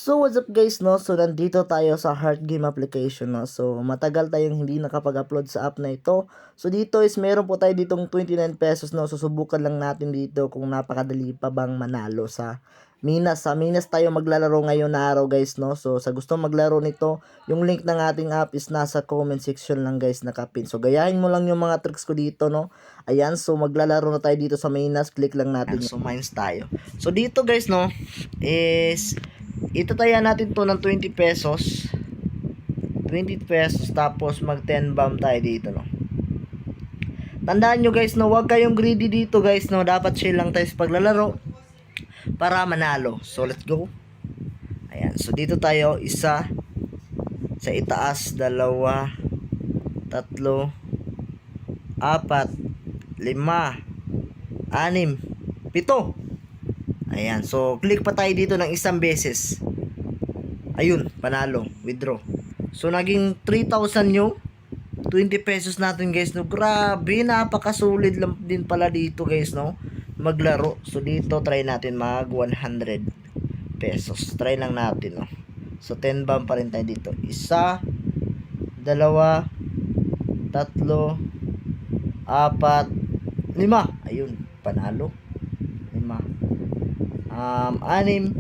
So what's up guys, no? So nandito tayo sa Heart Game application, no? So matagal tayong hindi nakapag-upload sa app na ito. So dito is meron po tayo ditong 29 pesos, no? Susubukan lang natin dito kung napakadali pa bang manalo sa Minas. Sa Minas tayo maglalaro ngayon na araw guys, no? So sa gusto maglaro nito, yung link ng ating app is nasa comment section lang guys, nakapin. So gayahin mo lang yung mga tricks ko dito, no? Ayan, so maglalaro na tayo dito sa Minas. Click lang natin. So mines tayo. So dito guys, no, is itataya natin to ng 20 pesos. 20 pesos tapos mag 10 bomb tayo dito, no. Tandaan nyo guys, no, huwag kayong greedy dito guys, no. Dapat chill lang tayo sa paglalaro para manalo. So let's go. Ayan, so dito tayo, isa sa itaas, dalawa, tatlo, apat, lima, anim, pito. Ayan, so click pa tayo dito ng isang beses. Ayun, panalo, withdraw. So naging 3,000 yung 20 pesos natin guys, no. Grabe, napakasulit lang din pala dito guys, no, maglaro. So dito try natin mag 100 pesos. Try lang natin, no. So 10 bomb pa rin tayo dito. Isa, dalawa, tatlo, apat, lima. Ayun, panalo. Lima, anim,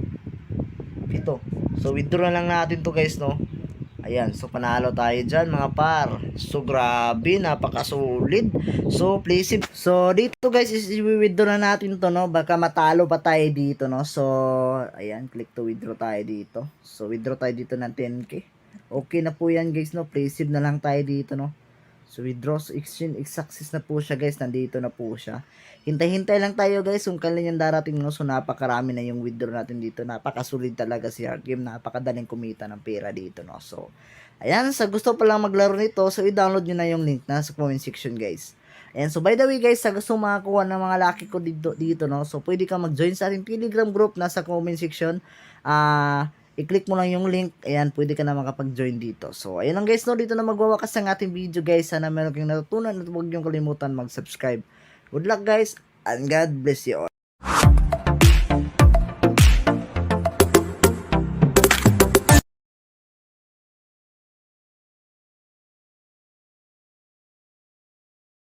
pito. So withdraw na lang natin to guys, no. Ayan, so panalo tayo dyan mga par. So grabe, napakasulit. So please, so dito guys is i-withdraw na natin to, no. Baka matalo pa tayo dito, no. So ayan, click to withdraw tayo dito. So withdraw tayo dito ng 10k. Okay na po yan guys, no. Please na lang tayo dito, no. So withdraw, so exchange, success na po siya guys, nandito na po siya. Hintay-hintay lang tayo guys kung kailan yung darating, no. So napakarami na yung withdraw natin dito. Napakasulit talaga si Heart Game, napakadaling kumita ng pera dito, no. So ayan, sa gusto pa lang maglaro nito, so i-download nyo na yung link na sa comment section guys. Ayan, so by the way guys, sa gusto makakuha ng mga lucky ko dito, no, so pwede ka mag-join sa ating Telegram group nasa comment section. I-click mo lang yung link. Ayan, pwede ka na makapag-join dito. So, ayan lang guys, no, dito na magwawakas ang ating video guys. Sana meron kayong natutunan at huwag niyong kalimutan mag-subscribe. Good luck guys, and God bless you all.